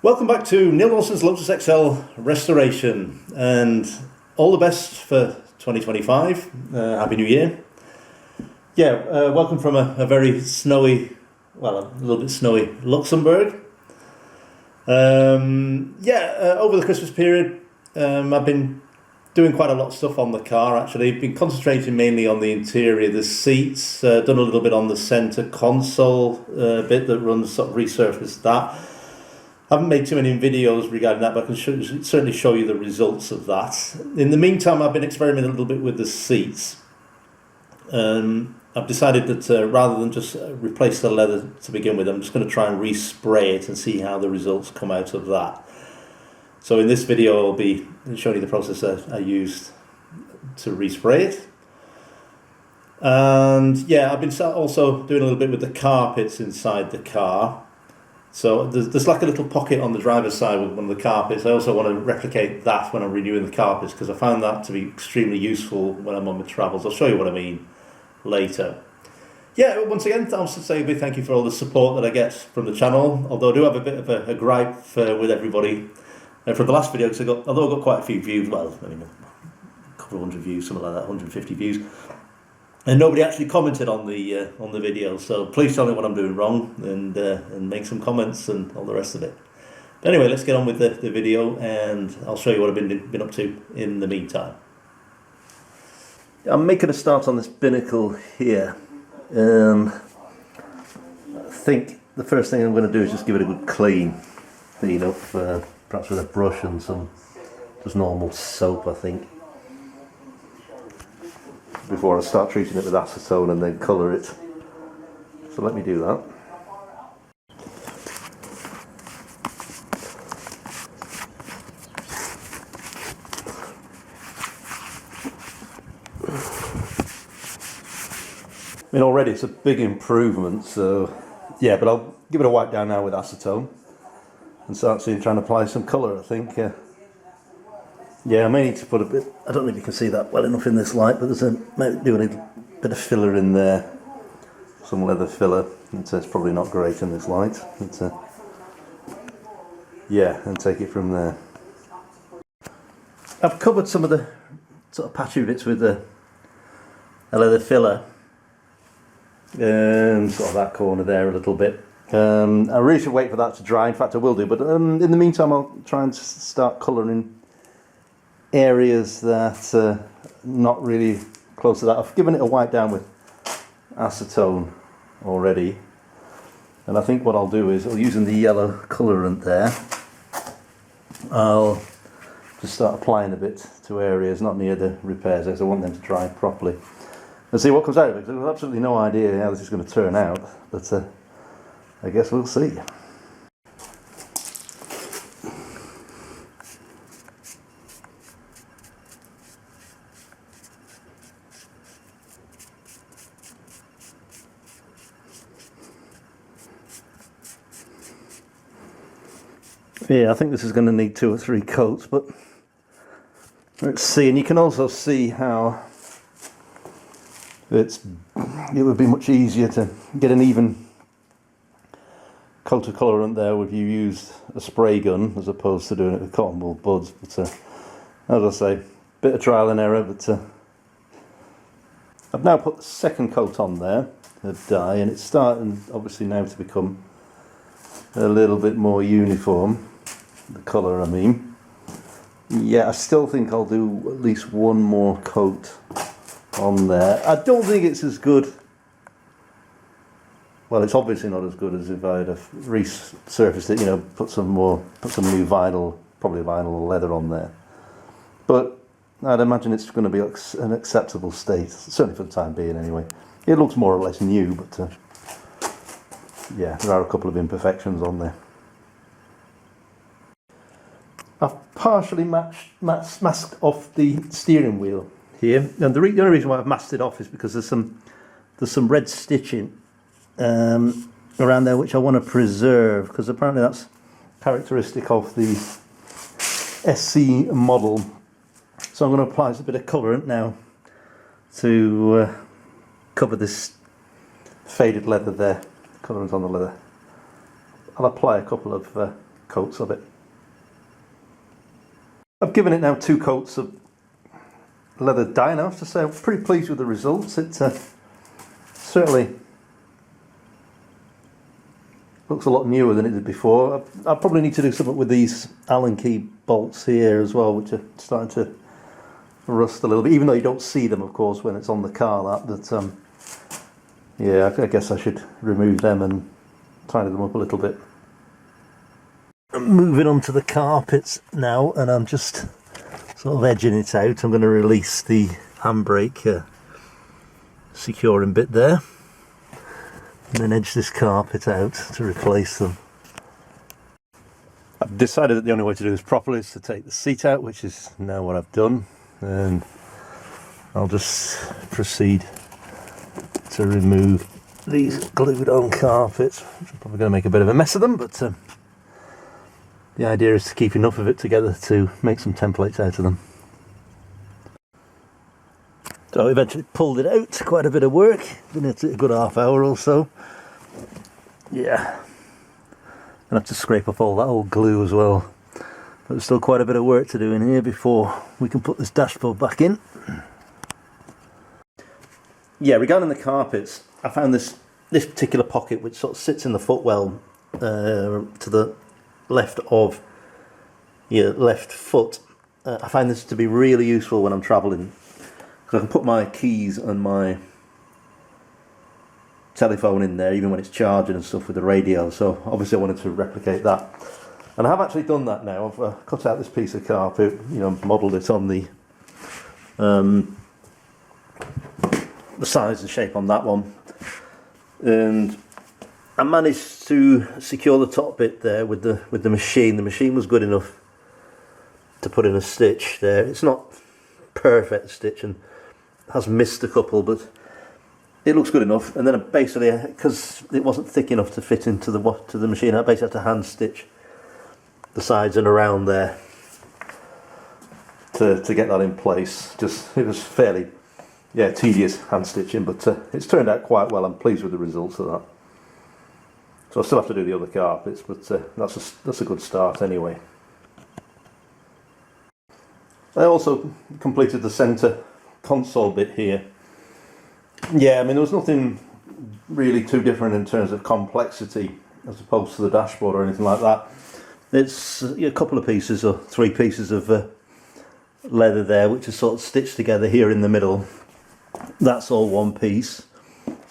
Welcome back to Neil Wilson's Lotus XL restoration, and all the best for 2025. Happy New Year. Welcome from a very snowy, well, a little bit snowy Luxembourg. Over the Christmas period, I've been doing quite a lot of stuff on the car actually. Been concentrating mainly on the interior, the seats, done a little bit on the centre console bit that runs, sort of resurfaced that. I haven't made too many videos regarding that, but I can certainly show you the results of that. In the meantime, I've been experimenting a little bit with the seats. I've decided that rather than just replace the leather to begin with, I'm just going to try and respray it and see how the results come out of that. So in this video, I'll be showing you the process that I used to respray it. And yeah, I've been also doing a little bit with the carpets inside the car. So there's like a little pocket on the driver's side with one of the carpets. I also want to replicate that when I'm renewing the carpets, because I found that to be extremely useful when I'm on my travels. I'll show you what I mean later. Yeah, once again, I'll say a big thank you for all the support that I get from the channel, although I do have a bit of a gripe with everybody. From the last video, because although I got quite a few views, well, I mean, a couple of hundred views, something like that, 150 views, and nobody actually commented on the video. So please tell me what I'm doing wrong and make some comments and all the rest of it. But anyway, let's get on with the video, and I'll show you what I've been up to in the meantime. I'm making a start on this binnacle here. I think the first thing I'm going to do is just give it a good clean up. Perhaps with a brush and some just normal soap, I think, before I start treating it with acetone and then colour it. So let me do that. I mean, already it's a big improvement, so yeah, but I'll give it a wipe down now with acetone and start trying to apply some colour, I think. Yeah, I may need to put a bit, I don't know if you can see that well enough in this light, but maybe do a little bit of filler in there, some leather filler. It's probably not great in this light. Yeah, and take it from there. I've covered some of the sort of patchy bits with a leather filler, sort of that corner there a little bit. I really should wait for that to dry. In fact, I will do, but in the meantime I'll try and start colouring areas that are not really close to that. I've given it a wipe down with acetone already, and I think what I'll do is, using the yellow colourant there, I'll just start applying a bit to areas not near the repairs, because I want them to dry properly and see what comes out of it. Because I have absolutely no idea how this is going to turn out, but I guess we'll see. Yeah, I think this is going to need 2 or 3 coats, but let's see. And you can also see how it would be much easier to get an even coat of colourant there if you used a spray gun as opposed to doing it with cotton wool buds. But as I say, bit of trial and error. But I've now put the second coat on there of dye, and it's starting obviously now to become a little bit more uniform, the colour I mean. Yeah, I still think I'll do at least one more coat on there. I don't think it's as good. Well, it's obviously not as good as if I'd have resurfaced it, put some new vinyl, probably vinyl leather on there. But I'd imagine it's going to be an acceptable state, certainly for the time being anyway. It looks more or less new, but yeah, there are a couple of imperfections on there. I've partially masked off the steering wheel here, and the only reason why I've masked it off is because there's some red stitching around there which I want to preserve, because apparently that's characteristic of the SC model. So I'm going to apply a bit of colourant now to cover this faded leather there, colourant on the leather. I'll apply a couple of coats of it. I've given it now 2 coats of leather dye, and I have to say I'm pretty pleased with the results. It certainly looks a lot newer than it did before. I probably need to do something with these Allen key bolts here as well, which are starting to rust a little bit, even though you don't see them, of course, when it's on the car. Yeah, I guess I should remove them and tidy them up a little bit. I'm moving on to the carpets now, and I'm just sort of edging it out. I'm going to release the handbrake securing bit there, and then edge this carpet out to replace them. I've decided that the only way to do this properly is to take the seat out, which is now what I've done, and I'll just proceed to remove these glued on carpets. I'm probably going to make a bit of a mess of them, but the idea is to keep enough of it together to make some templates out of them. So I eventually pulled it out, quite a bit of work, been at it a good half hour or so. Yeah, I have to scrape up all that old glue as well. But there's still quite a bit of work to do in here before we can put this dashboard back in. Yeah, regarding the carpets, I found this particular pocket which sort of sits in the footwell to the left of your left foot. I find this to be really useful when I'm travelling, because I can put my keys and my telephone in there even when it's charging and stuff with the radio. So obviously I wanted to replicate that, and I have actually done that now. I've cut out this piece of carpet, modelled it on the size and shape on that one, and I managed to secure the top bit there with the machine. The machine was good enough to put in a stitch there. It's not perfect stitch and has missed a couple, but it looks good enough. And then I basically, because it wasn't thick enough to fit into the machine, I basically had to hand stitch the sides and around there to get that in place. It was fairly tedious hand stitching, but it's turned out quite well. I'm pleased with the results of that. So I still have to do the other carpets, but that's a good start anyway. I also completed the centre console bit here. Yeah, I mean, there was nothing really too different in terms of complexity as opposed to the dashboard or anything like that. It's a couple of pieces or 3 pieces of leather there, which is sort of stitched together here in the middle. That's all one piece,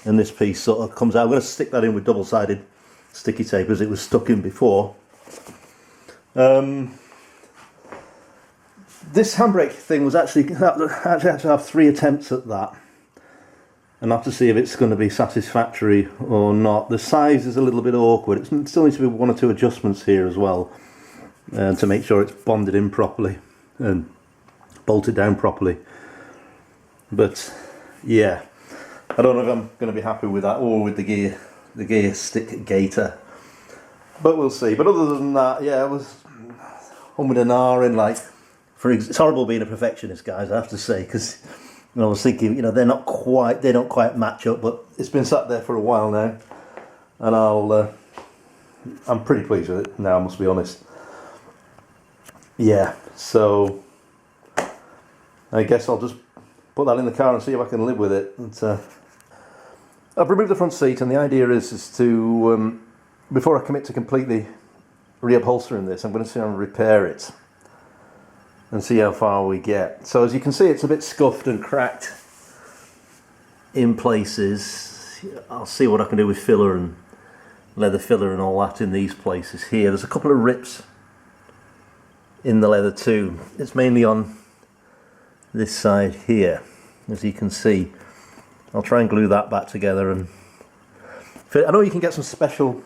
and this piece sort of comes out. I'm going to stick that in with double-sided sticky tape as it was stuck in before. This handbrake thing was actually had to have 3 attempts at that, and I have to see if it's going to be satisfactory or not. The size is a little bit awkward. It still needs to be 1 or 2 adjustments here as well, to make sure it's bonded in properly and bolted down properly. But yeah, I don't know if I'm going to be happy with that or with the gear stick gaiter, but we'll see. But other than that, yeah, I was humming and ahhing. Like, it's horrible being a perfectionist, guys, I have to say, because I was thinking, they don't quite match up. But it's been sat there for a while now, and I'm pretty pleased with it now, I must be honest. Yeah, so I guess I'll just put that in the car and see if I can live with it. I've removed the front seat, and the idea is to, before I commit to completely reupholstering this, I'm going to see how I repair it and see how far we get. So as you can see, it's a bit scuffed and cracked in places. I'll see what I can do with filler and leather filler and all that in these places here. There's a couple of rips in the leather too. It's mainly on this side here, as you can see. I'll try and glue that back together, and I know you can get some special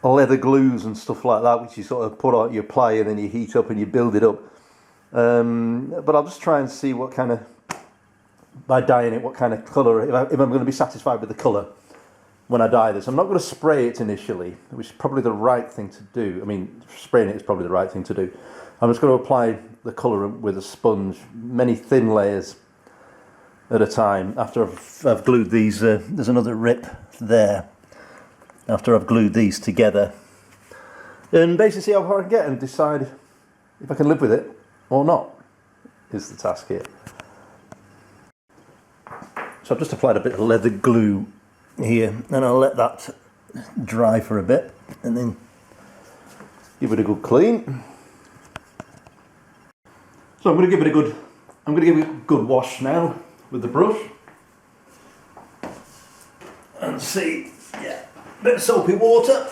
leather glues and stuff like that, which you sort of put on, you apply and then you heat up and you build it up. But I'll just try and see what kind of, by dyeing it, what kind of colour, if I'm going to be satisfied with the colour when I dye this. I'm not going to spray it initially, which is probably the right thing to do. I mean, spraying it is probably the right thing to do. I'm just going to apply the colour with a sponge, many thin layers at a time. After I've glued these, there's another rip there. After I've glued these together, And basically see how far I can get and decide if I can live with it or not, is the task here. So I've just applied a bit of leather glue here, and I'll let that dry for a bit and then give it a good clean. So I'm going to give it a good wash now with the brush. And see, yeah, a bit of soapy water.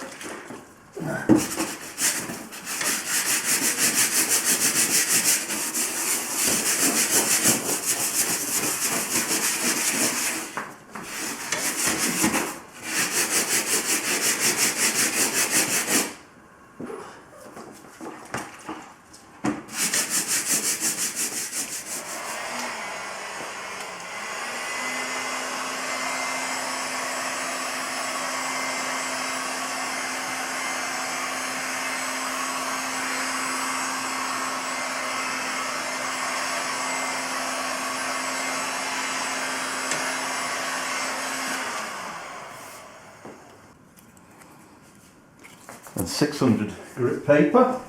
And 600 grit paper.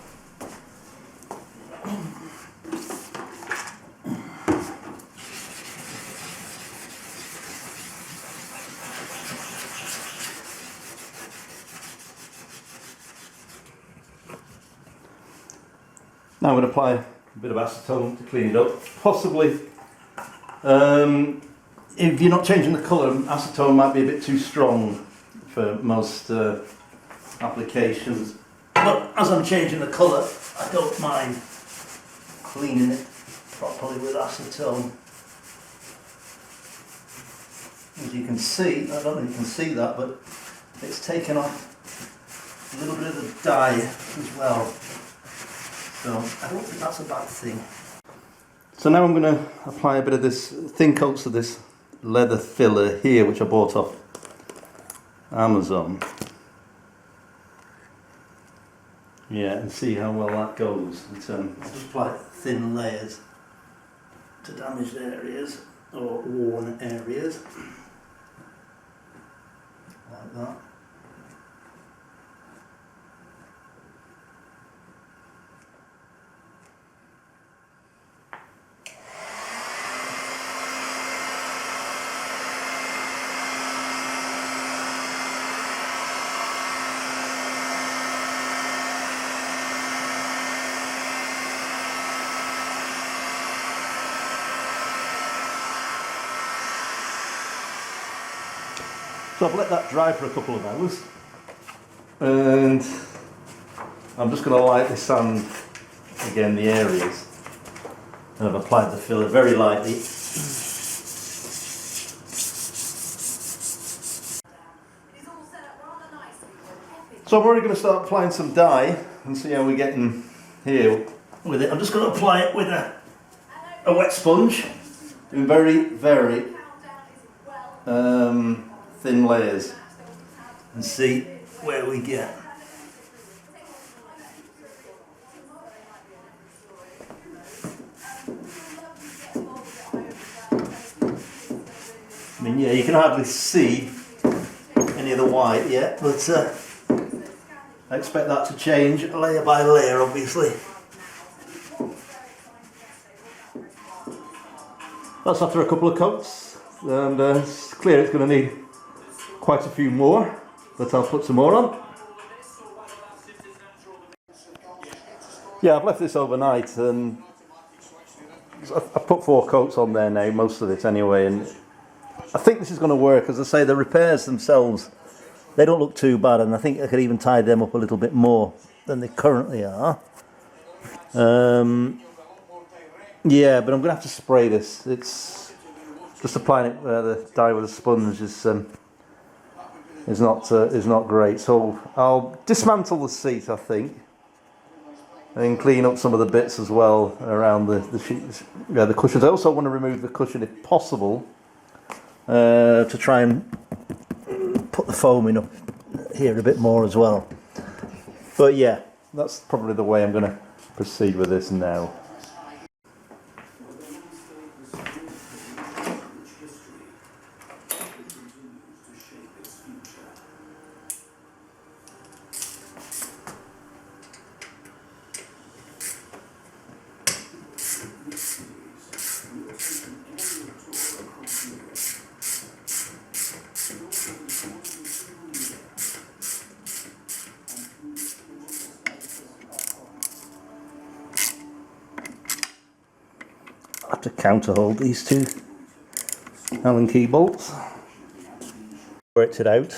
Now I'm going to apply a bit of acetone to clean it up. Possibly, if you're not changing the colour, acetone might be a bit too strong for most applications. But as I'm changing the colour, I don't mind cleaning it properly with acetone. As you can see, I don't know if you can see that, but it's taken off a little bit of the dye as well. So I don't think that's a bad thing. So now I'm going to apply a bit of this thin coats of this leather filler here, which I bought off Amazon. Yeah, and see how well that goes. I'll just apply thin layers to damaged areas or worn areas, like that. So I've let that dry for a couple of hours, and I'm just going to lightly sand again the areas, and I've applied the filler very lightly. So I'm already going to start applying some dye and see how we're getting here with it. I'm just going to apply it with a wet sponge in very, very thin layers and see where we get. I mean, yeah, you can hardly see any of the white yet, but I expect that to change layer by layer, obviously. That's after a couple of coats, and it's clear it's going to need quite a few more, but I'll put some more on. Yeah, I've left this overnight, and I've put 4 coats on there now, most of it anyway, and I think this is going to work. As I say, the repairs themselves, they don't look too bad, and I think I could even tie them up a little bit more than they currently are. Yeah, but I'm going to have to spray this. It's just applying it the dye with a sponge is not great. So I'll dismantle the seat, I think, and clean up some of the bits as well around the sheets, the cushions. I also want to remove the cushion if possible, to try and put the foaming up here a bit more as well. But yeah, that's probably the way I'm going to proceed with this now. have to counter hold these two Allen key bolts. Worked it out.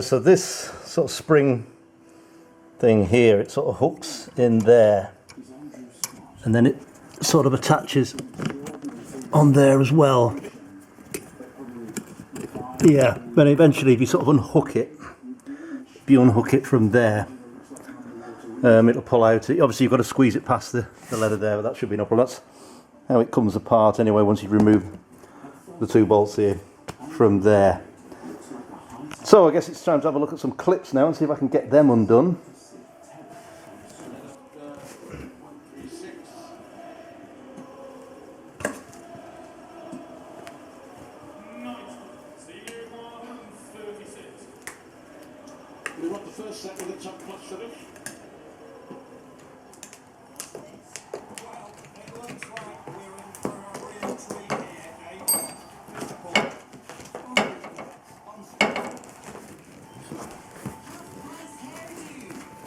So this sort of spring thing here, it sort of hooks in there, and then it sort of attaches on there as well. Yeah, but eventually if you sort of unhook it, if you unhook it from there, it'll pull out. Obviously you've got to squeeze it past the leather there, but that should be no problem. That's how it comes apart anyway once you remove the two bolts here from there. So I guess it's time to have a look at some clips now and see if I can get them undone. We want the first set with the top clutch finish. Well, it looks like we're in for a real treat here, eh? Mr. Paul.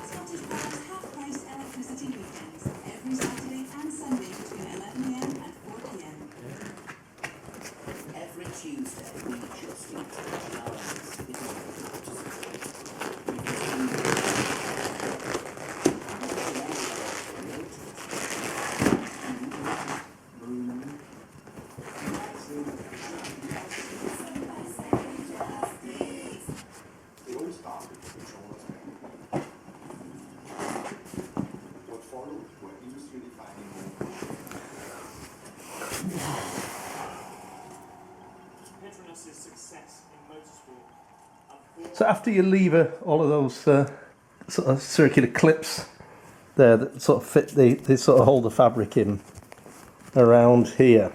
Scottish Power's half-price electricity weekends every Saturday and Sunday between 11 a.m. and 4 p.m. Every Tuesday we just eat So after you lever all of those sort of circular clips there that sort of fit, they sort of hold the fabric in around here,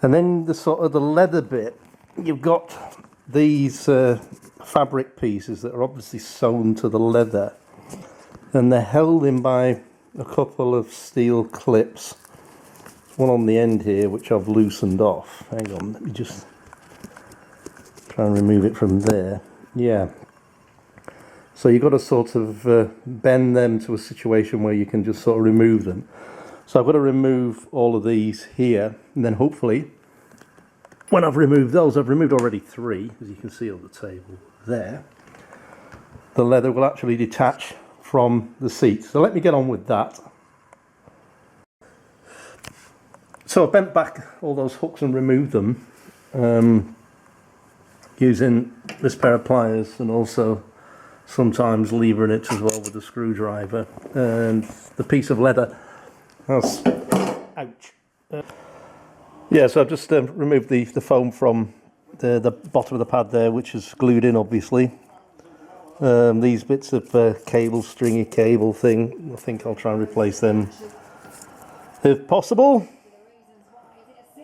and then the sort of the leather bit, you've got these fabric pieces that are obviously sewn to the leather, and they're held in by a couple of steel clips. One on the end here which I've loosened off. Hang on, let me just try and remove it from there. Yeah. So you've got to sort of bend them to a situation where you can just sort of remove them. So I've got to remove all of these here, and then hopefully when I've removed those, I've removed already 3, as you can see on the table there, the leather will actually detach from the seat. So let me get on with that. So I bent back all those hooks and removed them using this pair of pliers, and also sometimes levering it as well with a screwdriver. And the piece of leather has, ouch. Yeah, so I've just removed the foam from the bottom of the pad there, which is glued in obviously. These bits of cable, stringy cable thing, I think I'll try and replace them if possible.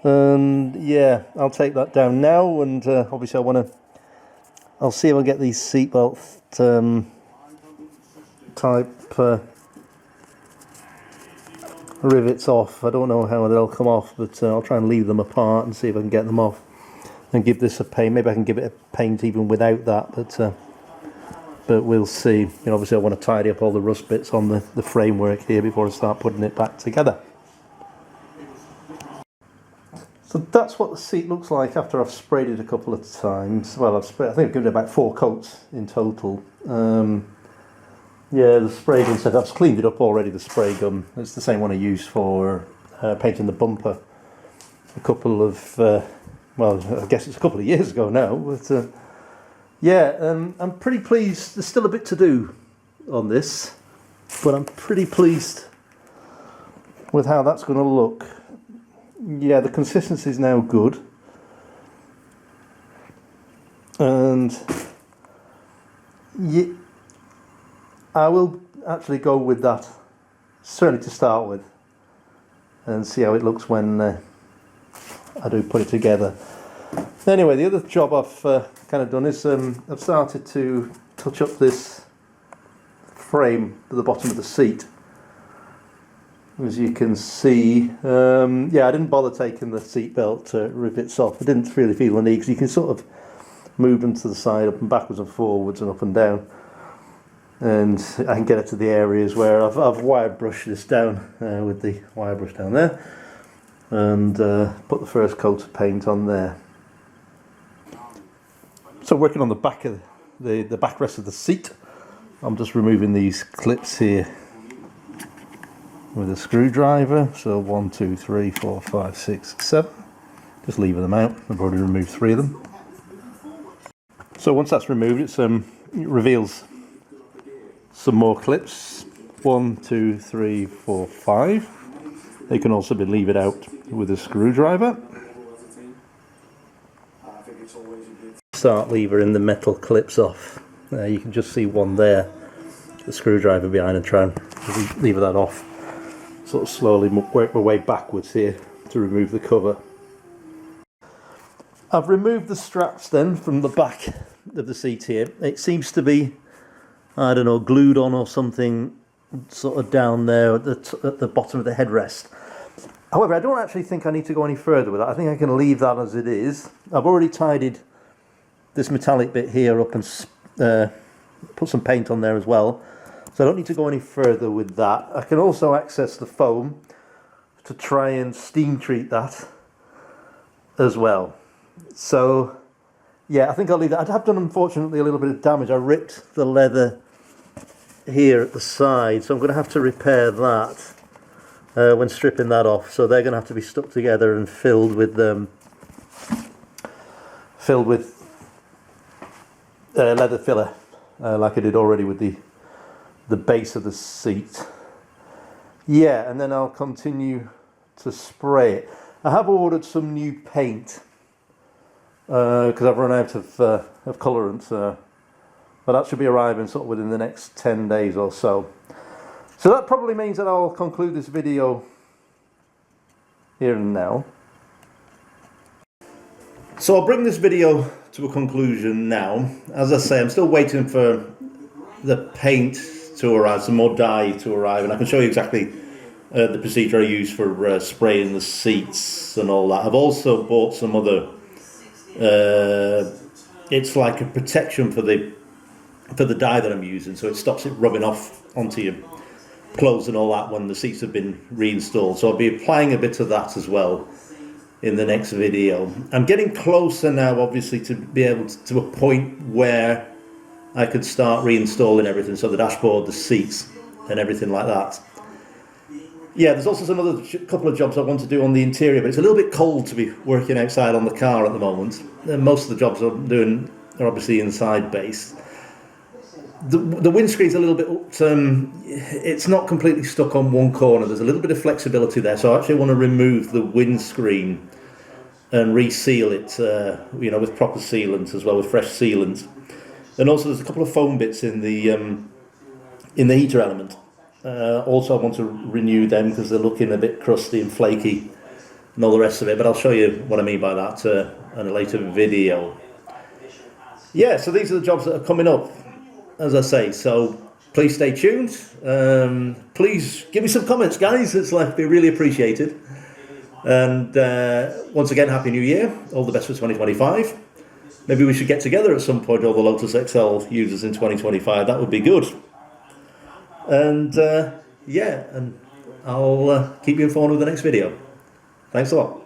And yeah, I'll take that down now, and obviously I'll see if I get these seatbelt type rivets off. I don't know how they'll come off, but I'll try and leave them apart and see if I can get them off and give this a paint. Maybe I can give it a paint even without that, but we'll see. You know, obviously I want to tidy up all the rust bits on the framework here before I start putting it back together. So that's what the seat looks like after I've sprayed it a couple of times. Well, I think I've given it about 4 coats in total. Yeah, the spray gun set, I've cleaned it up already, the spray gun. It's the same one I used for painting the bumper a couple of, well, I guess it's a couple of years ago now. But yeah, I'm pretty pleased. There's still a bit to do on this, but I'm pretty pleased with how that's going to look. Yeah, the consistency is now good, and yeah, I will actually go with that, certainly to start with, and see how it looks when I do put it together. Anyway, the other job I've kind of done is I've started to touch up this frame at the bottom of the seat. As you can see, yeah, I didn't bother taking the seatbelt rivets off. I didn't really feel the need, because you can sort of move them to the side, up and backwards and forwards and up and down, and I can get it to the areas where I've wire brushed this down with the wire brush down there, and put the first coat of paint on there. So working on the back of the backrest of the seat, I'm just removing these clips here with a screwdriver. So 1, 2, 3, 4, 5, 6, 7. Just leaving them out. I've already removed 3 of them. So once that's removed, it reveals some more clips. 1, 2, 3, 4, 5. They can also be levered out with a screwdriver. Start levering the metal clips off. You can just see one there, the screwdriver behind, and try and lever that off. Sort of slowly work my way backwards here to remove the cover. I've removed the straps then from the back of the seat here. It seems to be, I don't know, glued on or something, sort of down there at the bottom of the headrest. However, I don't actually think I need to go any further with that. I think I can leave that as it is. I've already tidied this metallic bit here up and put some paint on there as well, so I don't need to go any further with that. I can also access the foam to try and steam treat that as well. So yeah, I think I'll leave that. I have done, unfortunately, a little bit of damage. I ripped the leather here at the side, so I'm going to have to repair that when stripping that off. So they're going to have to be stuck together and filled with leather filler, like I did already with the base of the seat. Yeah, and then I'll continue to spray it. I have ordered some new paint because I've run out of colourant, but that should be arriving sort of within the next 10 days or so. So that probably means that I'll conclude this video here and now. So I'll bring this video to a conclusion now. As I say, I'm still waiting for the paint to arrive, some more dye to arrive, and I can show you exactly the procedure I use for spraying the seats and all that. I've also bought some other, it's like a protection for the dye that I'm using, so it stops it rubbing off onto your clothes and all that when the seats have been reinstalled. So I'll be applying a bit of that as well in the next video. I'm getting closer now, obviously, to be able to a point where I could start reinstalling everything, so the dashboard, the seats and everything like that. Yeah, there's also some other couple of jobs I want to do on the interior, but it's a little bit cold to be working outside on the car at the moment. And most of the jobs I'm doing are obviously inside based. The windscreen's a little bit, it's not completely stuck on one corner. There's a little bit of flexibility there, so I actually want to remove the windscreen and reseal it, with proper sealant as well, with fresh sealant. And also there's a couple of foam bits in the heater element. Also I want to renew them because they're looking a bit crusty and flaky and all the rest of it, but I'll show you what I mean by that in a later video. Yeah, so these are the jobs that are coming up, as I say, so please stay tuned. Please give me some comments, guys. It's like, be really appreciated. And once again, Happy New Year. All the best for 2025. Maybe we should get together at some point, all the Lotus XL users in 2025. That would be good. And yeah, and I'll keep you informed with the next video. Thanks a lot.